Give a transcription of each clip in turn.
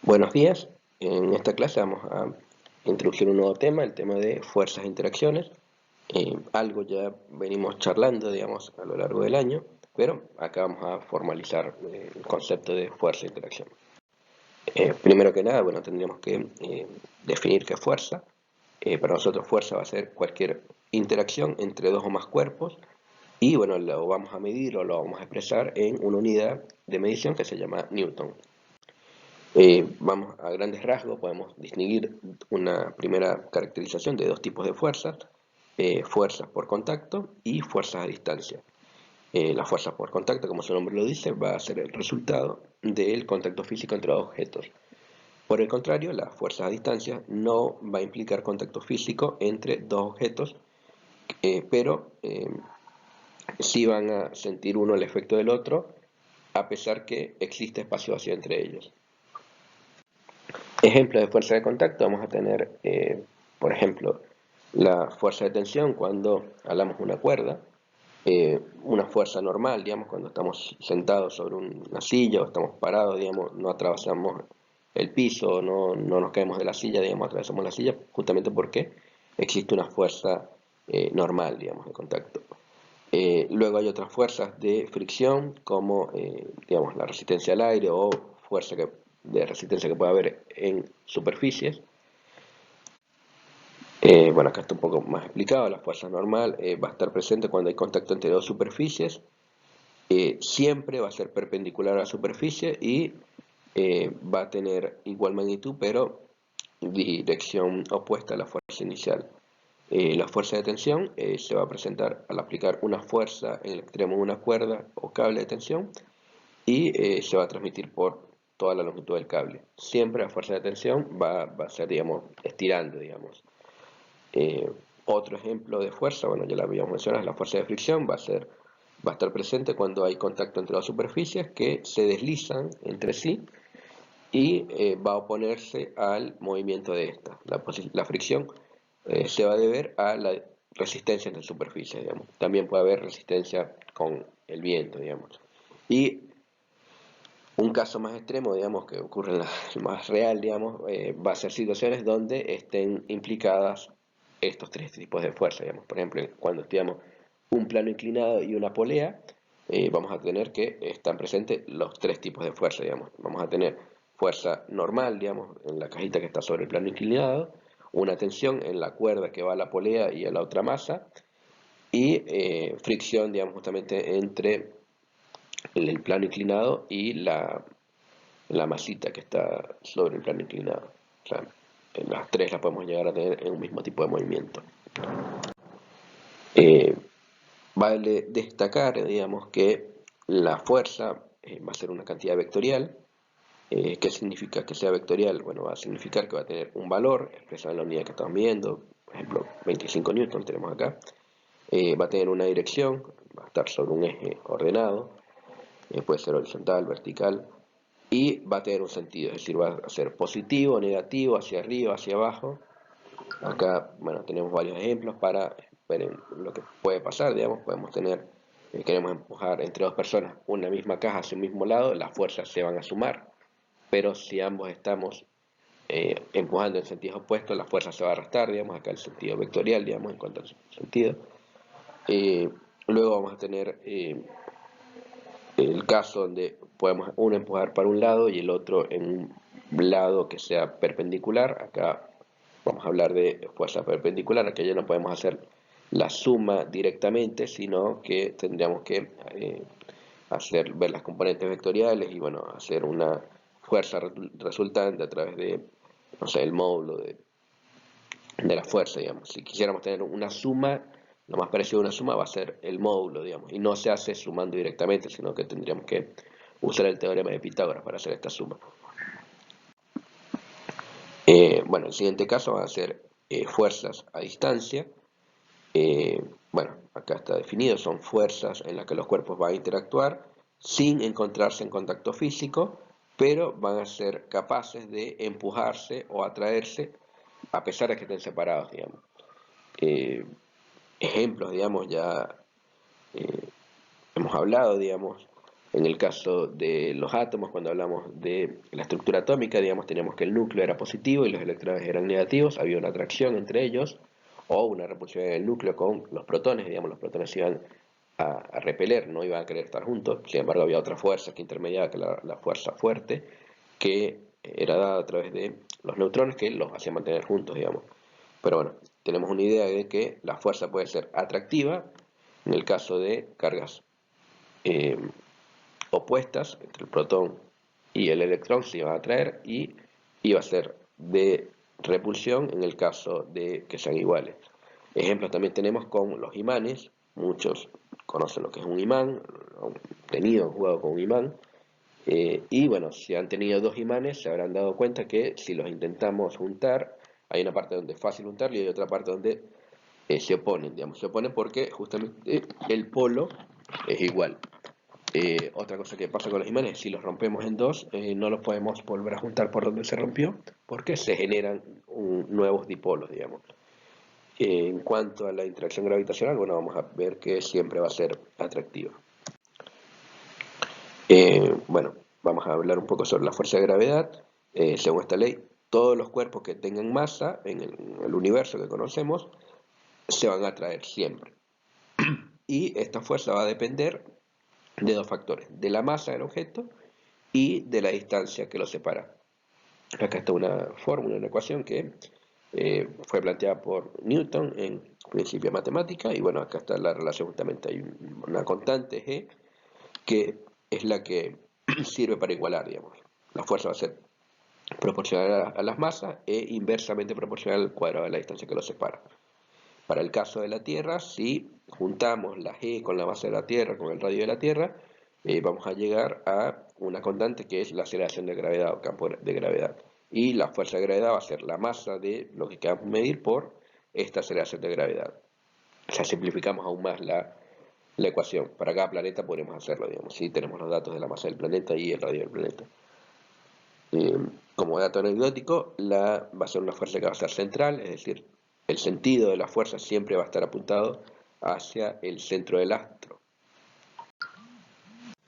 Buenos días, en esta clase vamos a introducir un nuevo tema, el tema de fuerzas e interacciones. Algo ya venimos charlando, digamos, a lo largo del año, pero acá vamos a formalizar el concepto de fuerza e interacción. Primero que nada, bueno, tendríamos que definir qué es fuerza. Para nosotros fuerza va a ser cualquier interacción entre dos o más cuerpos y bueno, lo vamos a medir o lo vamos a expresar en una unidad de medición que se llama Newton. Vamos a grandes rasgos, podemos distinguir una primera caracterización de dos tipos de fuerzas, fuerzas por contacto y fuerzas a distancia. La fuerza por contacto, como su nombre lo dice, va a ser el resultado del contacto físico entre dos objetos. Por el contrario, la fuerza a distancia no va a implicar contacto físico entre dos objetos, pero sí van a sentir uno el efecto del otro, a pesar que existe espacio vacío entre ellos. Ejemplos de fuerza de contacto, vamos a tener, por ejemplo, la fuerza de tensión cuando jalamos una cuerda, una fuerza normal, digamos, cuando estamos sentados sobre una silla o estamos parados, digamos, no atravesamos el piso, no nos caemos de la silla, digamos, atravesamos la silla, justamente porque existe una fuerza normal, digamos, de contacto. Luego hay otras fuerzas de fricción, como digamos, la resistencia al aire o fuerza de resistencia que puede haber en superficies. Bueno, acá está un poco más explicado. La fuerza normal va a estar presente cuando hay contacto entre dos superficies. Siempre va a ser perpendicular a la superficie y va a tener igual magnitud, pero dirección opuesta a la fuerza inicial. La fuerza de tensión se va a presentar al aplicar una fuerza en el extremo de una cuerda o cable de tensión y se va a transmitir por toda la longitud del cable. Siempre la fuerza de tensión va a ser, digamos, estirando, digamos. Eh, Otro ejemplo de fuerza, bueno, ya la habíamos mencionado, la fuerza de fricción va a estar presente cuando hay contacto entre dos superficies que se deslizan entre sí y va a oponerse al movimiento de esta. La fricción se va a deber a la resistencia entre superficies, digamos. También puede haber resistencia con el viento, digamos. Y un caso más extremo, digamos, que ocurre en la más real, digamos, va a ser situaciones donde estén implicadas estos tres tipos de fuerza, digamos. Por ejemplo, cuando estudiamos un plano inclinado y una polea, vamos a tener que están presentes los tres tipos de fuerza, digamos. Vamos a tener fuerza normal, digamos, en la cajita que está sobre el plano inclinado, una tensión en la cuerda que va a la polea y a la otra masa, y fricción, digamos, justamente entre el plano inclinado y la masita que está sobre el plano inclinado. O sea, las tres las podemos llegar a tener en un mismo tipo de movimiento. Eh, Vale destacar, digamos, que la fuerza va a ser una cantidad vectorial. ¿Qué significa que sea vectorial? Bueno, va a significar que va a tener un valor expresado en la unidad que estamos viendo, por ejemplo, 25 newton tenemos acá. Va a tener una dirección, va a estar sobre un eje ordenado, puede ser horizontal, vertical, y va a tener un sentido, es decir, va a ser positivo, negativo, hacia arriba, hacia abajo. Acá, bueno, tenemos varios ejemplos para ver lo que puede pasar, digamos, podemos tener, queremos empujar entre dos personas una misma caja hacia un mismo lado, las fuerzas se van a sumar, pero si ambos estamos empujando en sentidos opuestos, la fuerza se va a arrastrar, digamos, acá el sentido vectorial, digamos, en cuanto al sentido. Eh, Luego vamos a tener el caso donde podemos uno empujar para un lado y el otro en un lado que sea perpendicular. Acá vamos a hablar de fuerza perpendicular, aquí ya no podemos hacer la suma directamente, sino que tendríamos que ver las componentes vectoriales y bueno, hacer una fuerza resultante a través de, no sé, el módulo de la fuerza, digamos. Si quisiéramos tener una suma, lo más parecido a una suma va a ser el módulo, digamos, y no se hace sumando directamente, sino que tendríamos que usar el teorema de Pitágoras para hacer esta suma. Bueno, el siguiente caso va a ser fuerzas a distancia. Bueno, acá está definido, son fuerzas en las que los cuerpos van a interactuar sin encontrarse en contacto físico, pero van a ser capaces de empujarse o atraerse a pesar de que estén separados, digamos. Eh, Ejemplos, digamos, ya hemos hablado, digamos, En el caso de los átomos, cuando hablamos de la estructura atómica, digamos, teníamos que el núcleo era positivo y los electrones eran negativos, había una atracción entre ellos, o una repulsión en el núcleo con los protones, digamos, los protones iban a repeler, no iban a querer estar juntos, sin embargo había otra fuerza que intermediaba, que la fuerza fuerte, que era dada a través de los neutrones que los hacían mantener juntos, digamos. Pero bueno, tenemos una idea de que la fuerza puede ser atractiva en el caso de cargas eh, opuestas entre el protón y el electrón se iban a atraer, y iba a ser de repulsión en el caso de que sean iguales. Ejemplos también tenemos con los imanes. Muchos conocen lo que es un imán, han tenido, jugado con un imán. Y bueno, si han tenido dos imanes se habrán dado cuenta que si los intentamos juntar, hay una parte donde es fácil juntarlo y hay otra parte donde se oponen, digamos. Se oponen porque justamente el polo es igual. Otra cosa que pasa con los imanes, si los rompemos en dos, no los podemos volver a juntar por donde se rompió, porque se generan nuevos dipolos, digamos. En cuanto a la interacción gravitacional, bueno, vamos a ver que siempre va a ser atractiva. Bueno, vamos a hablar un poco sobre la fuerza de gravedad. Según esta ley, todos los cuerpos que tengan masa en el universo que conocemos se van a atraer siempre. Y esta fuerza va a depender de dos factores: de la masa del objeto y de la distancia que lo separa. Acá está una fórmula, una ecuación que fue planteada por Newton en Principia Matemática, y bueno, acá está la relación justamente. Hay una constante G que es la que sirve para igualar, digamos. La fuerza va a ser proporcional a las masas e inversamente proporcional al cuadrado de la distancia que lo separa. Para el caso de la Tierra, si juntamos la G con la masa de la Tierra, con el radio de la Tierra, vamos a llegar a una constante que es la aceleración de gravedad o campo de gravedad. Y la fuerza de gravedad va a ser la masa de lo que queramos medir por esta aceleración de gravedad. O sea, simplificamos aún más la ecuación. Para cada planeta podemos hacerlo, digamos. Si tenemos los datos de la masa del planeta y el radio del planeta. Como dato anecdótico, va a ser una fuerza que va a ser central, es decir, el sentido de la fuerza siempre va a estar apuntado hacia el centro del astro.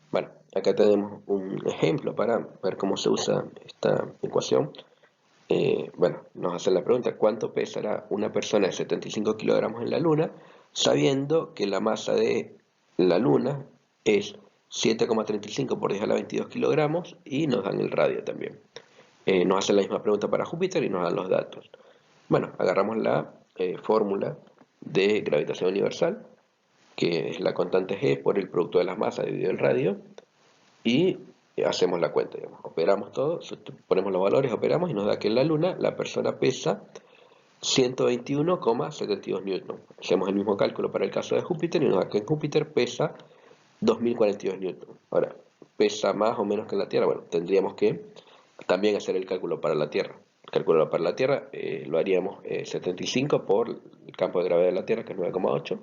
Bueno, acá tenemos un ejemplo para ver cómo se usa esta ecuación. Bueno, nos hacen la pregunta: ¿cuánto pesará una persona de 75 kilogramos en la Luna, sabiendo que la masa de la Luna es 7,35 por 10 a la 22 kilogramos? Y nos dan el radio también. Nos hacen la misma pregunta para Júpiter y nos dan los datos. Bueno, agarramos la fórmula de gravitación universal, que es la constante G por el producto de las masas dividido el radio, y hacemos la cuenta, digamos. Operamos todo, ponemos los valores, operamos y nos da que en la Luna la persona pesa 121,72 newton. Hacemos el mismo cálculo para el caso de Júpiter y nos da que en Júpiter pesa 2042 newton. Ahora, ¿pesa más o menos que en la Tierra? Bueno, tendríamos que también hacer el cálculo para la Tierra. El cálculo para la Tierra lo haríamos 75 por el campo de gravedad de la Tierra, que es 9,8,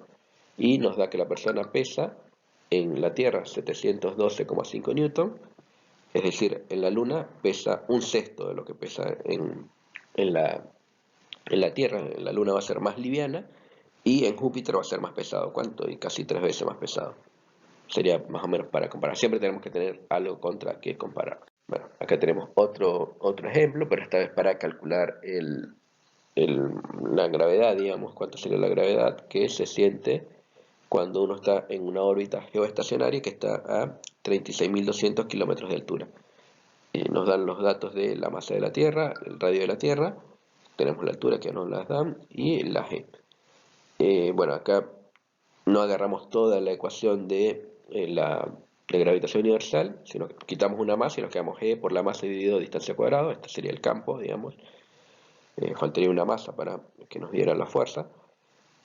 y nos da que la persona pesa en la Tierra 712,5 newton, es decir, en la Luna pesa un sexto de lo que pesa en la Tierra. En la Luna va a ser más liviana y en Júpiter va a ser más pesado. ¿Cuánto? Y casi 3 veces más pesado. Sería más o menos para comparar. Siempre tenemos que tener algo contra que comparar. Bueno, acá tenemos otro ejemplo, pero esta vez para calcular la gravedad, digamos, cuánto sería la gravedad que se siente cuando uno está en una órbita geoestacionaria que está a 36.200 kilómetros de altura. Nos dan los datos de la masa de la Tierra, el radio de la Tierra, tenemos la altura que nos las dan y la G. Bueno, acá no agarramos toda la ecuación de gravitación universal, sino que quitamos una masa y nos quedamos G por la masa dividido distancia cuadrada. Este sería el campo, digamos. Faltaría una masa para que nos diera la fuerza.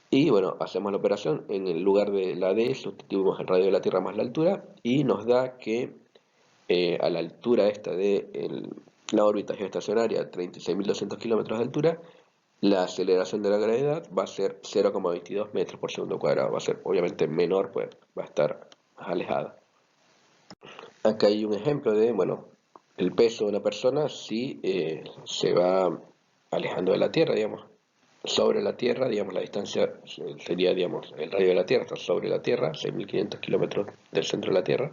Y bueno, hacemos la operación. En el lugar de la D sustituimos el radio de la Tierra más la altura y nos da que a la altura esta de la órbita geoestacionaria, 36.200 kilómetros de altura, la aceleración de la gravedad va a ser 0,22 metros por segundo cuadrado. Va a ser obviamente menor, pues va a estar más alejada. Acá hay un ejemplo de, bueno, el peso de una persona si se va alejando de la Tierra, digamos. Sobre la Tierra, digamos, la distancia sería, digamos, el radio de la Tierra está sobre la Tierra, 6.500 kilómetros del centro de la Tierra.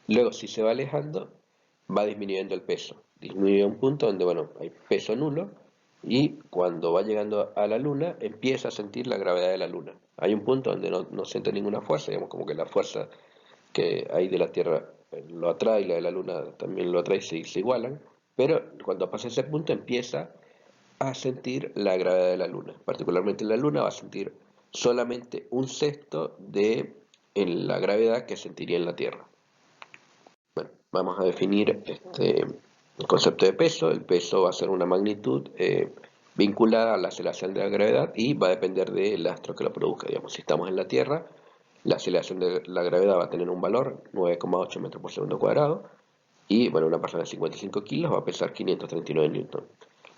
Luego, si se va alejando, va disminuyendo el peso. Disminuye a un punto donde, bueno, hay peso nulo y cuando va llegando a la Luna, empieza a sentir la gravedad de la Luna. Hay un punto donde no siente ninguna fuerza, digamos, como que la fuerza que hay de la Tierra lo atrae y la de la Luna también lo atrae, se igualan, pero cuando pasa ese punto empieza a sentir la gravedad de la Luna. Particularmente la Luna va a sentir solamente un sexto de la gravedad que sentiría en la Tierra. Bueno, vamos a definir el concepto de peso. El peso va a ser una magnitud vinculada a la aceleración de la gravedad y va a depender del astro que lo produzca. Digamos, si estamos en la Tierra, la aceleración de la gravedad va a tener un valor 9,8 metros por segundo cuadrado y bueno, una persona de 55 kilos va a pesar 539 newton.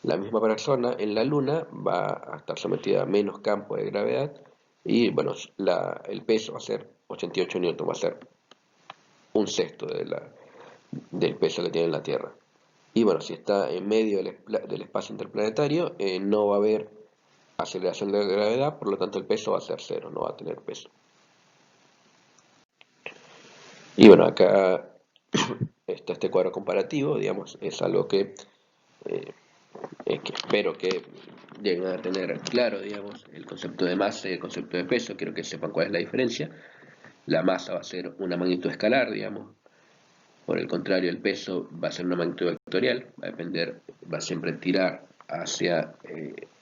La misma persona en la Luna va a estar sometida a menos campo de gravedad y bueno, el peso va a ser 88 newton, va a ser un sexto del peso que tiene la Tierra. Y bueno, si está en medio del espacio interplanetario, no va a haber aceleración de la gravedad, por lo tanto el peso va a ser cero, no va a tener peso. Y bueno, acá está este cuadro comparativo, digamos, es algo eh, que espero que lleguen a tener claro, digamos, el concepto de masa y el concepto de peso, quiero que sepan cuál es la diferencia. La masa va a ser una magnitud escalar, digamos, por el contrario, el peso va a ser una magnitud vectorial, va a depender, va a siempre tirar hacia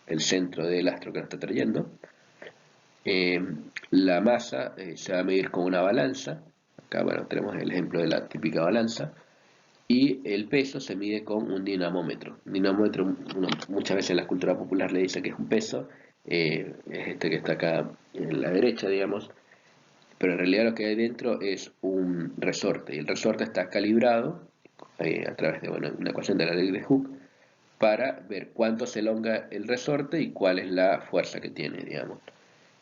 el centro del astro que lo está trayendo. Eh, la masa se va a medir con una balanza, acá bueno, tenemos el ejemplo de la típica balanza, y el peso se mide con un dinamómetro. Un dinamómetro, muchas veces en la cultura popular le dice que es un peso, es este que está acá en la derecha, digamos, pero en realidad lo que hay dentro es un resorte, y el resorte está calibrado a través de bueno, una ecuación de la ley de Hooke para ver cuánto se elonga el resorte y cuál es la fuerza que tiene, digamos.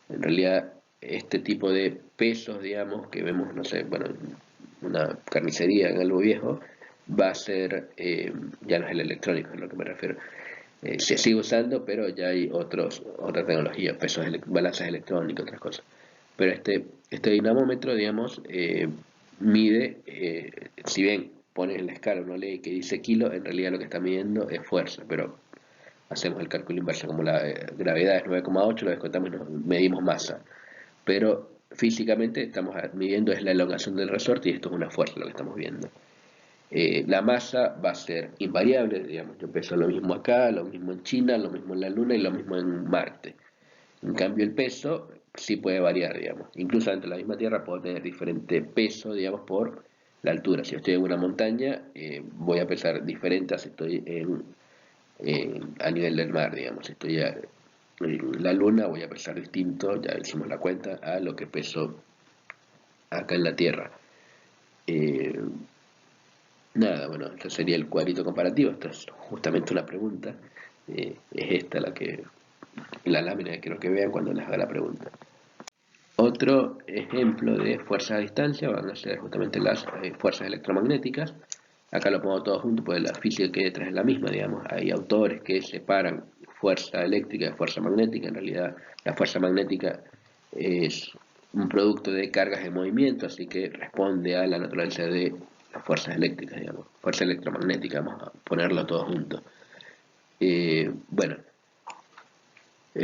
En realidad, este tipo de pesos, digamos, que vemos, no sé, bueno, una carnicería en algo viejo, va a ser, ya no es el electrónico, es a lo que me refiero. Se sigue usando, pero ya hay otra tecnología, pesos, balanzas electrónicas, otras cosas. Pero este dinamómetro, digamos, mide, si bien pones en la escala una ley que dice kilo, en realidad lo que está midiendo es fuerza, pero hacemos el cálculo inverso, como la gravedad es 9,8, lo descontamos y medimos masa. Pero físicamente estamos midiendo es la elongación del resorte y esto es una fuerza lo que estamos viendo. La masa va a ser invariable, digamos, yo peso lo mismo acá, lo mismo en China, lo mismo en la Luna y lo mismo en Marte. En cambio el peso sí puede variar, digamos. Incluso dentro de la misma Tierra puedo tener diferente peso, digamos, por la altura. Si estoy en una montaña, voy a pesar diferente a si estoy a nivel del mar, digamos. Si estoy en la Luna, voy a pesar distinto, ya hicimos la cuenta, a lo que peso acá en la Tierra. Eh, Nada, bueno, este sería el cuadrito comparativo. Esta es justamente una pregunta. Es esta la lámina que quiero que vean cuando les haga la pregunta. Otro ejemplo de fuerza a distancia van a ser justamente las fuerzas electromagnéticas. Acá lo pongo todo junto, porque la física que hay detrás es la misma, digamos. Hay autores que separan fuerza eléctrica de fuerza magnética. En realidad, la fuerza magnética es un producto de cargas de movimiento, así que responde a la naturaleza de las fuerzas eléctricas, digamos. Fuerza electromagnética, vamos a ponerlo todo junto. Bueno,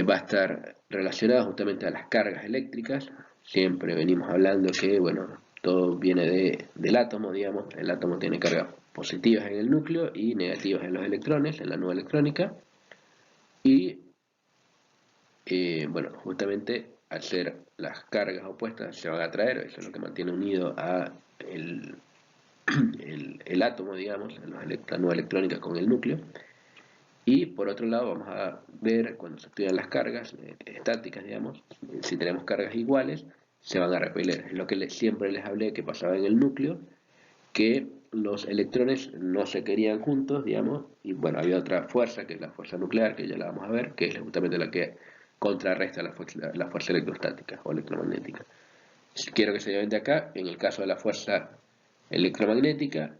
va a estar relacionado justamente a las cargas eléctricas. Siempre venimos hablando que, bueno, todo viene del átomo, digamos. El átomo tiene cargas positivas en el núcleo y negativas en los electrones, en la nube electrónica. Y, bueno, justamente al ser las cargas opuestas se van a atraer, eso es lo que mantiene unido a el átomo, digamos, la nube electrónica con el núcleo. Y por otro lado vamos a ver cuando se estudian las cargas estáticas, digamos, si tenemos cargas iguales, se van a repeler. Es lo que siempre les hablé que pasaba en el núcleo, que los electrones no se querían juntos, digamos, y bueno, había otra fuerza, que es la fuerza nuclear, que ya la vamos a ver, que es justamente la que contrarresta la fuerza electrostática o electromagnética. Si quiero que se lleven de acá, en el caso de la fuerza electromagnética,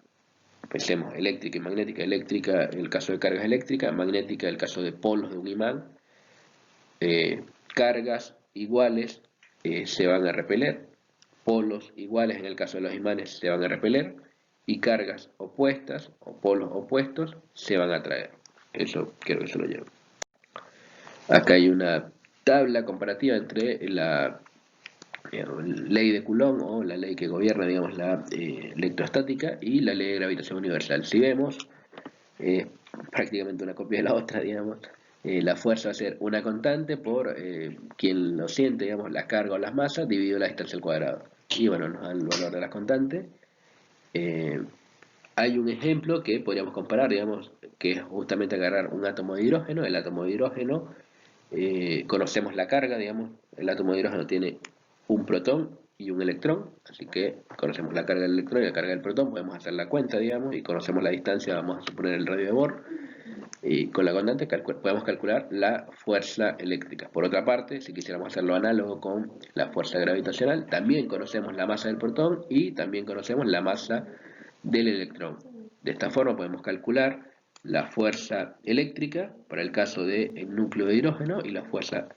pensemos eléctrica y magnética, eléctrica en el caso de cargas eléctricas, magnética en el caso de polos de un imán, cargas iguales se van a repeler, polos iguales en el caso de los imanes se van a repeler y cargas opuestas o polos opuestos se van a atraer. Eso creo que se lo llevo. Acá hay una tabla comparativa entre la ley de Coulomb o la ley que gobierna, digamos, la electrostática y la ley de gravitación universal. Si vemos, prácticamente una copia de la otra, digamos, la fuerza va a ser una constante por quien lo siente, digamos, la carga o las masas dividido la distancia al cuadrado. Y bueno, nos da el valor de las constantes. Hay un ejemplo que podríamos comparar, digamos, que es justamente agarrar un átomo de hidrógeno. El átomo de hidrógeno, conocemos la carga, digamos, el átomo de hidrógeno tiene un protón y un electrón, así que conocemos la carga del electrón y la carga del protón, podemos hacer la cuenta, digamos, y conocemos la distancia, vamos a suponer el radio de Bohr, y con la constante podemos calcular la fuerza eléctrica. Por otra parte, si quisiéramos hacerlo análogo con la fuerza gravitacional, también conocemos la masa del protón y también conocemos la masa del electrón. De esta forma podemos calcular la fuerza eléctrica para el caso del núcleo de hidrógeno y la fuerza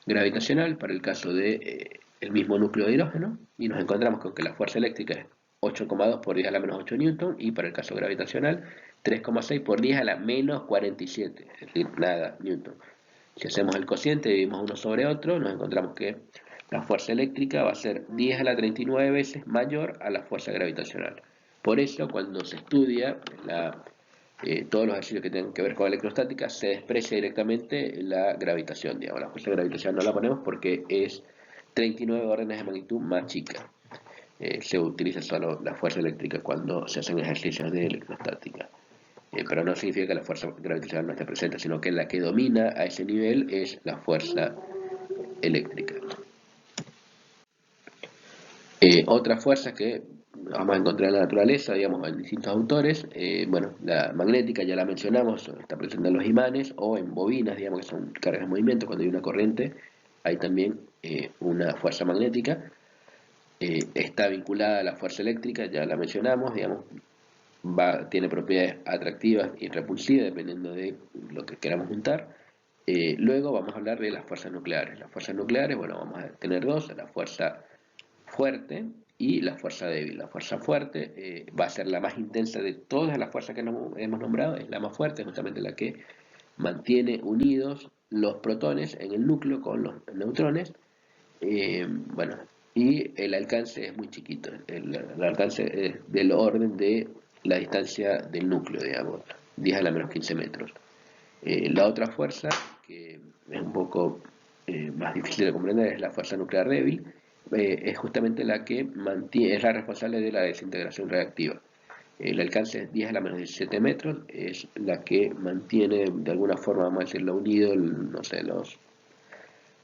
gravitacional para el caso de el mismo núcleo de hidrógeno, y nos encontramos con que la fuerza eléctrica es 8,2 por 10 a la menos 8 newton, y para el caso gravitacional 3,6 por 10 a la menos 47, es decir, nada, newton. Si hacemos el cociente y dividimos uno sobre otro, nos encontramos que la fuerza eléctrica va a ser 10 a la 39 veces mayor a la fuerza gravitacional. Por eso, cuando se estudia todos los ejercicios que tengan que ver con electrostática, se desprecia directamente la gravitación, digamos. La fuerza gravitacional no la ponemos porque es 39 órdenes de magnitud más chica. Se utiliza solo la fuerza eléctrica cuando se hacen ejercicios de electrostática. Pero no significa que la fuerza gravitacional no esté presente, sino que la que domina a ese nivel es la fuerza eléctrica. Otras fuerzas que vamos a encontrar en la naturaleza, digamos, en distintos autores, bueno, la magnética ya la mencionamos, está presente en los imanes o en bobinas, digamos, que son cargas de movimiento. Cuando hay una corriente hay también una fuerza magnética. Está vinculada a la fuerza eléctrica, ya la mencionamos, digamos, tiene propiedades atractivas y repulsivas dependiendo de lo que queramos juntar. Luego vamos a hablar de las fuerzas nucleares. Las fuerzas nucleares, bueno, vamos a tener dos: la fuerza fuerte y la fuerza débil. La fuerza fuerte va a ser la más intensa de todas las fuerzas que hemos nombrado, es la más fuerte, justamente la que mantiene unidos los protones en el núcleo con los neutrones. Bueno, y el alcance es muy chiquito, el alcance es del orden de la distancia del núcleo, digamos, 10 a la menos 15 metros. La otra fuerza, que es un poco más difícil de comprender, es la fuerza nuclear débil. Es justamente la que es la responsable de la desintegración reactiva. El alcance es 10 a la menos 17 metros, es la que mantiene de alguna forma, vamos a decirlo, unido, no sé, los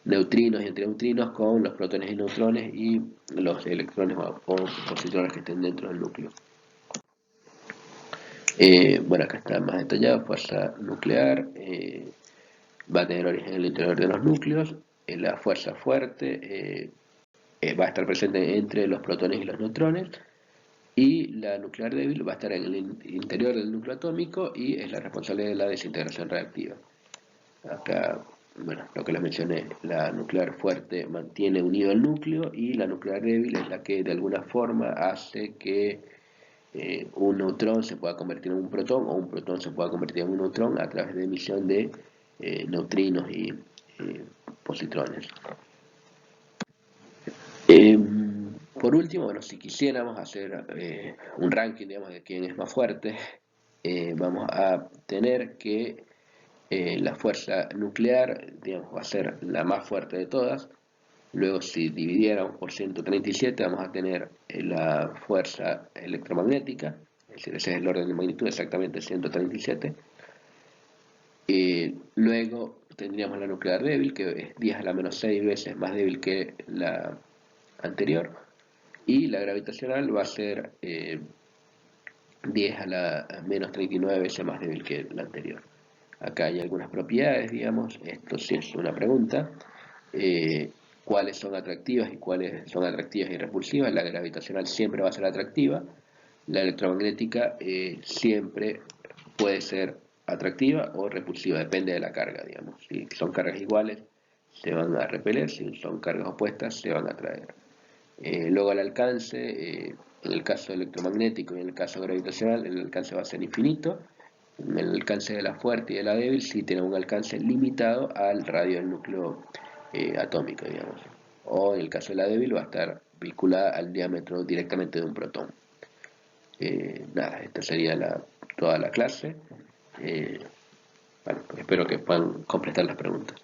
neutrinos y antineutrinos con los protones y neutrones y los electrones o positrones que estén dentro del núcleo. Bueno, acá está más detallado: fuerza nuclear, va a tener origen en el interior de los núcleos. La fuerza fuerte va a estar presente entre los protones y los neutrones, y la nuclear débil va a estar en el interior del núcleo atómico y es la responsable de la desintegración reactiva. Acá, bueno, lo que les mencioné, la nuclear fuerte mantiene unido el núcleo y la nuclear débil es la que de alguna forma hace que un neutrón se pueda convertir en un protón o un protón se pueda convertir en un neutrón a través de emisión de neutrinos y positrones. Por último, bueno, si quisiéramos hacer un ranking, digamos, de quién es más fuerte, vamos a tener que la fuerza nuclear, digamos, va a ser la más fuerte de todas. Luego, si dividiéramos por 137, vamos a tener la fuerza electromagnética, es decir, ese es el orden de magnitud, exactamente 137. Luego tendríamos la nuclear débil, que es 10 a la menos 6 veces más débil que la anterior, y la gravitacional va a ser 10 a la menos 39 veces más débil que la anterior. Acá hay algunas propiedades, digamos, esto sí es una pregunta: cuáles son atractivas y cuáles son atractivas y repulsivas. La gravitacional siempre va a ser atractiva, la electromagnética siempre puede ser atractiva o repulsiva, depende de la carga, digamos. Si son cargas iguales se van a repeler, si son cargas opuestas se van a atraer. Luego el alcance, en el caso electromagnético y en el caso gravitacional, el alcance va a ser infinito. En el alcance de la fuerte y de la débil sí tiene un alcance limitado al radio del núcleo atómico, digamos. O en el caso de la débil va a estar vinculada al diámetro directamente de un protón. Nada, esta sería toda la clase. Bueno, espero que puedan completar las preguntas.